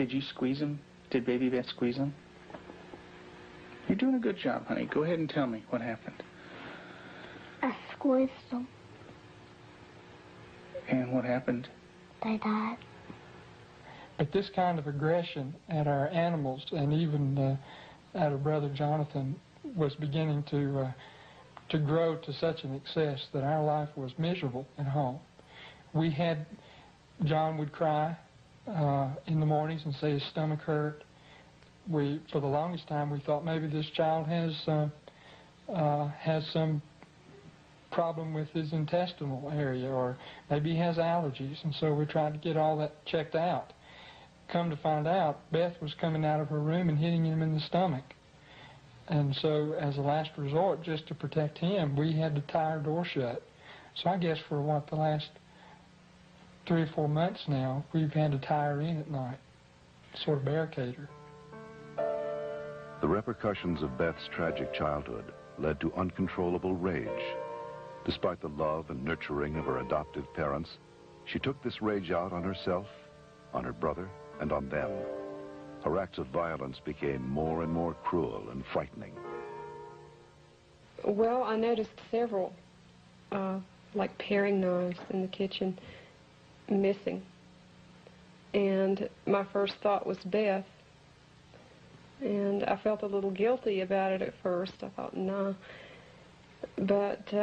Did you squeeze him? Did Baby Beth squeeze him? You're doing a good job, honey. Go ahead and tell me what happened. I squeezed them. And what happened? They died. But this kind of aggression at our animals and even at our brother Jonathan was beginning to grow to such an excess that our life was miserable at home. John would cry in the mornings and say his stomach hurt. For the longest time, we thought maybe this child has some problem with his intestinal area, or maybe he has allergies, and so we tried to get all that checked out. Come to find out, Beth was coming out of her room and hitting him in the stomach. And so, as a last resort, just to protect him, we had to tie our door shut. So I guess for the last 3 or 4 months now, we've had to tie her in at night, sort of barricade her. The repercussions of Beth's tragic childhood led to uncontrollable rage. Despite the love and nurturing of her adoptive parents, she took this rage out on herself, on her brother, and on them. Her acts of violence became more and more cruel and frightening. Well, I noticed several, like paring knives in the kitchen, missing. And my first thought was Beth. And I felt a little guilty about it at first. I thought, nah. But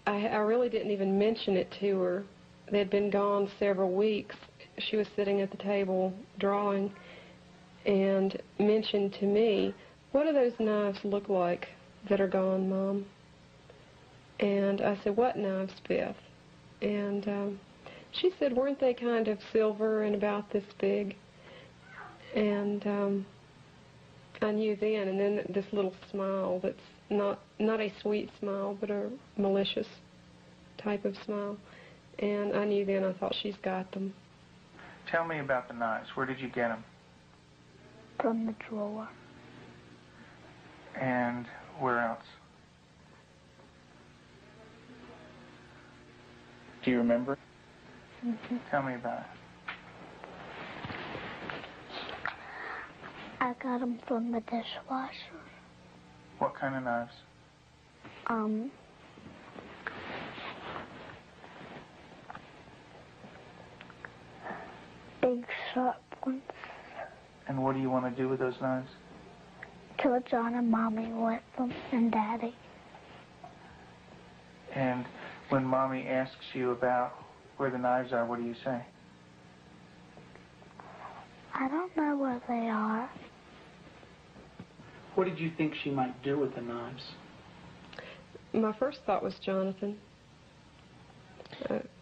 I really didn't even mention it to her. They'd been gone several weeks. She was sitting at the table drawing and mentioned to me, "What do those knives look like that are gone, Mom?" And I said, "What knives, Beth?" And she said, "Weren't they kind of silver and about this big?" And I knew then, and then this little smile that's not a sweet smile, but a malicious type of smile. And I knew then, I thought, she's got them. Tell me about the knives. Where did you get them? From the drawer. And where else? Do you remember? Mm-hmm. Tell me about it. I got them from the dishwasher. What kind of knives? Big sharp ones. And what do you want to do with those knives? Kill John and Mommy with them, and Daddy. And when Mommy asks you about where the knives are, what do you say? I don't know where they are. What did you think she might do with the knives? My first thought was Jonathan.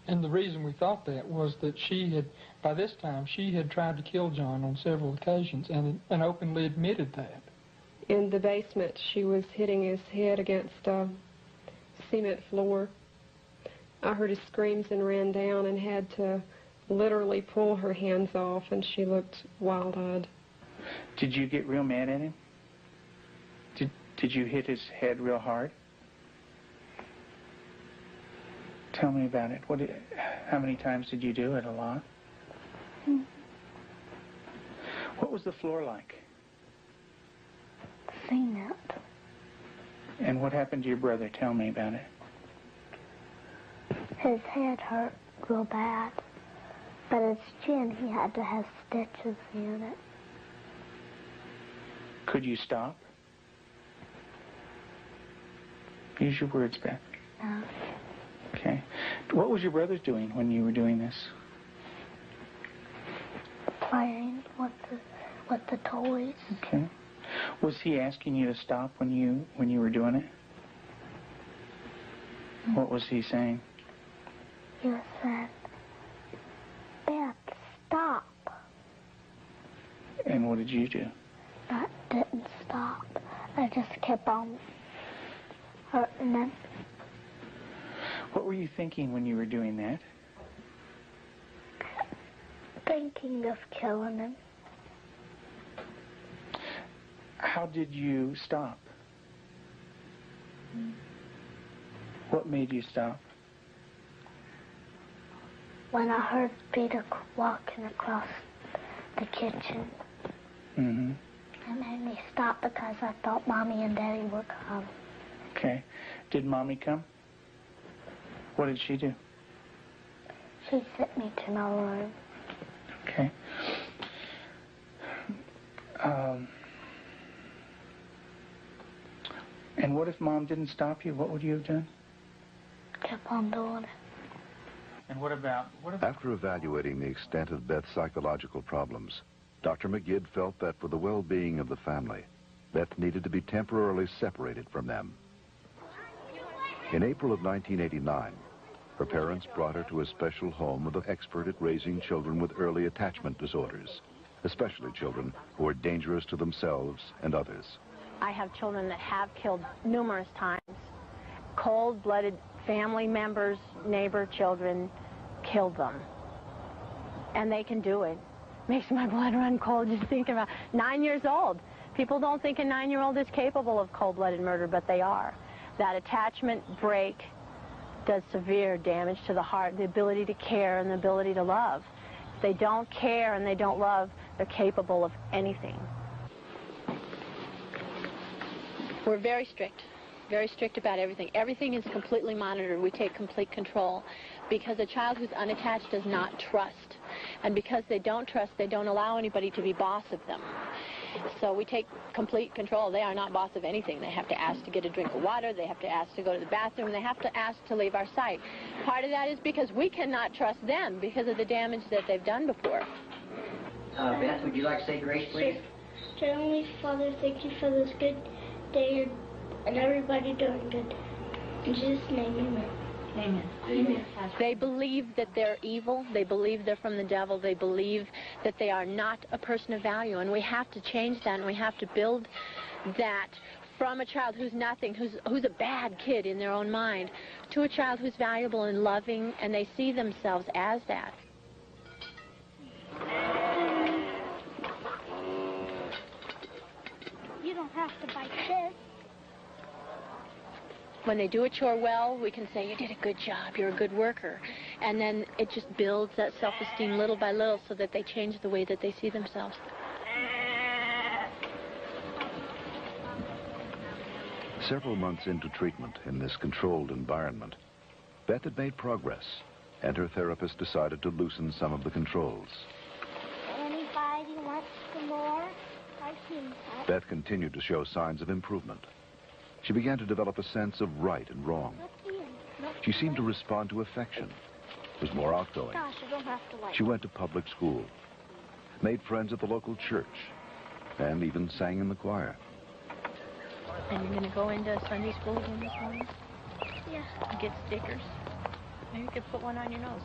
And the reason we thought that was that by this time, she had tried to kill John on several occasions and openly admitted that. In the basement, she was hitting his head against a cement floor. I heard his screams and ran down and had to literally pull her hands off, and she looked wild-eyed. Did you get real mad at him? Did you hit his head real hard? Tell me about it. How many times did you do it? A lot? Mm-hmm. What was the floor like? Cement. And what happened to your brother? Tell me about it. His head hurt real bad, but his chin, he had to have stitches in it. Could you stop? Use your words, Beth. No. Okay. What was your brother doing when you were doing this? Playing with the toys. Okay. Was he asking you to stop when you were doing it? What was he saying? He said, "Beth, stop." And what did you do? I didn't stop. I just kept on hurting him. What were you thinking when you were doing that? Thinking of killing him. How did you stop? What made you stop? When I heard Peter walking across the kitchen. Mm-hmm. It made me stop because I thought Mommy and Daddy would come. Okay. Did Mommy come? What did she do? She sent me to my room. Okay. And what if Mom didn't stop you? What would you have done? Kept on doing it. And what about... After evaluating the extent of Beth's psychological problems, Dr. McGidd felt that for the well-being of the family, Beth needed to be temporarily separated from them. In April of 1989, her parents brought her to a special home with an expert at raising children with early attachment disorders, especially children who are dangerous to themselves and others. I have children that have killed numerous times. Cold-blooded family members, neighbor children killed them. And they can do it. Makes my blood run cold just thinking about 9 years old. People don't think a 9-year-old is capable of cold-blooded murder, but they are. That attachment break does severe damage to the heart, the ability to care and the ability to love. If they don't care and they don't love, they're capable of anything. We're very strict about everything. Everything is completely monitored. We take complete control because a child who's unattached does not trust. And because they don't trust, they don't allow anybody to be boss of them. So we take complete control. They are not boss of anything. They have to ask to get a drink of water. They have to ask to go to the bathroom. They have to ask to leave our sight. Part of that is because we cannot trust them because of the damage that they've done before. Beth, would you like to say grace, please? Dear Heavenly Father, thank you for this good day and everybody doing good. In Jesus' name, amen. Amen. Amen. They believe that they're evil. They believe they're from the devil. They believe that they are not a person of value. And we have to change that, and we have to build that from a child who's nothing, who's a bad kid in their own mind, to a child who's valuable and loving, and they see themselves as that. You don't have to bite this. When they do a chore well, we can say, you did a good job, you're a good worker. And then it just builds that self-esteem little by little so that they change the way that they see themselves. Several months into treatment in this controlled environment, Beth had made progress, and her therapist decided to loosen some of the controls. Anybody wants some more? I've seen that. Beth continued to show signs of improvement. She began to develop a sense of right and wrong. She seemed to respond to affection, was more outgoing. Gosh, you don't have to like She went to public school, made friends at the local church, and even sang in the choir. And you're going to go into Sunday school again this morning? Yeah. And get stickers? Maybe you could put one on your nose.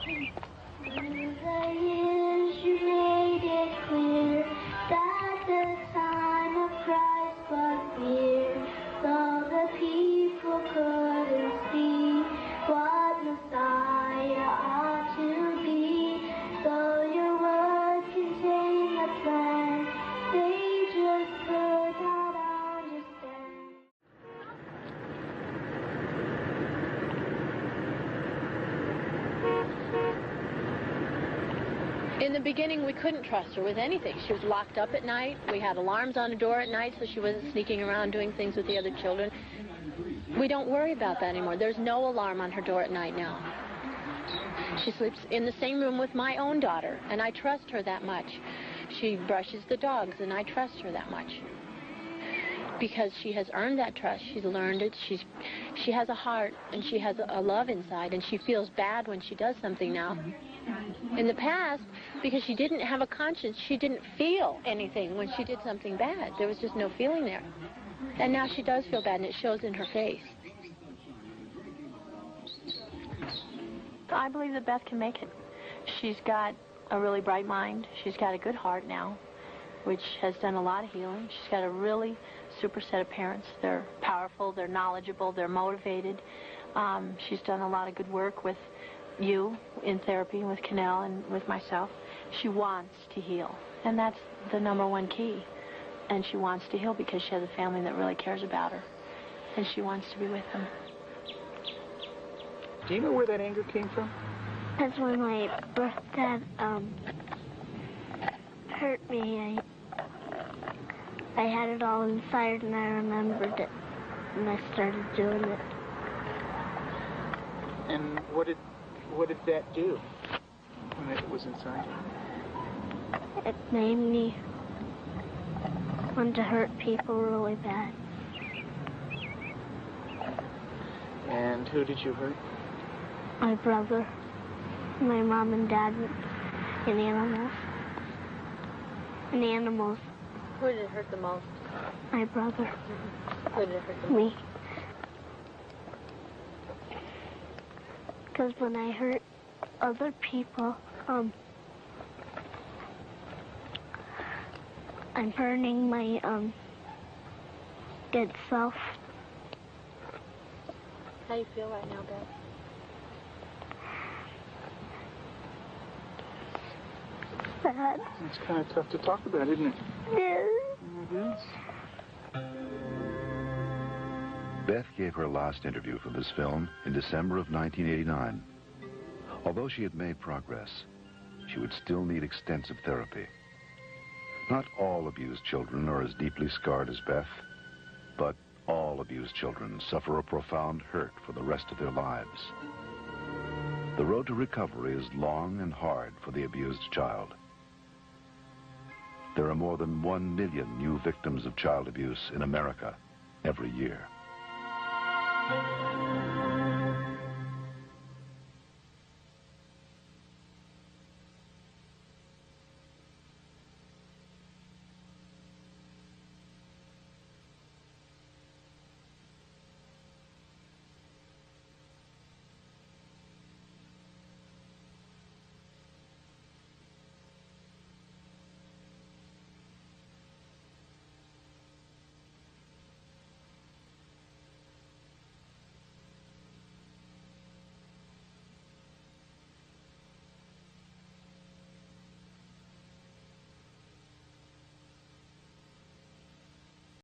Through the years you made it clear that the time of Christ was near, though the people couldn't see what Messiah ought to be. Though your word contained a plan, they just could not understand. In the beginning, we couldn't trust her with anything. She was locked up at night. We had alarms on the door at night so she wasn't sneaking around doing things with the other children. We don't worry about that anymore. There's no alarm on her door at night now. She sleeps in the same room with my own daughter, and I trust her that much. She brushes the dogs, and I trust her that much. Because she has earned that trust. She's learned it. She has a heart, and she has a love inside, and she feels bad when she does something now. In the past, because she didn't have a conscience, she didn't feel anything when she did something bad. There was just no feeling there. And now she does feel bad, and it shows in her face. I believe that Beth can make it. She's got a really bright mind. She's got a good heart now, which has done a lot of healing. She's got a really super set of parents. They're powerful, they're knowledgeable, they're motivated. She's done a lot of good work with you in therapy, with Cannell and with myself. She wants to heal, and that's the #1 key. And she wants to heal because she has a family that really cares about her, and she wants to be with them. Do you know where that anger came from? That's when my birth dad hurt me, I had it all inside, and I remembered it, and I started doing it. And what did that do when it was inside you? It made me want to hurt people really bad. And who did you hurt? My brother, my mom and dad, and animals. And animals. Who did it hurt the most? My brother. Who did it hurt the most? Me. Because when I hurt other people, I'm hurting my good self. How do you feel right now, Beth? Sad. It's kind of tough to talk about, isn't it? Yes. It is. Beth gave her last interview for this film in December of 1989. Although she had made progress, she would still need extensive therapy. Not all abused children are as deeply scarred as Beth, but all abused children suffer a profound hurt for the rest of their lives. The road to recovery is long and hard for the abused child. There are more than 1 million new victims of child abuse in America every year.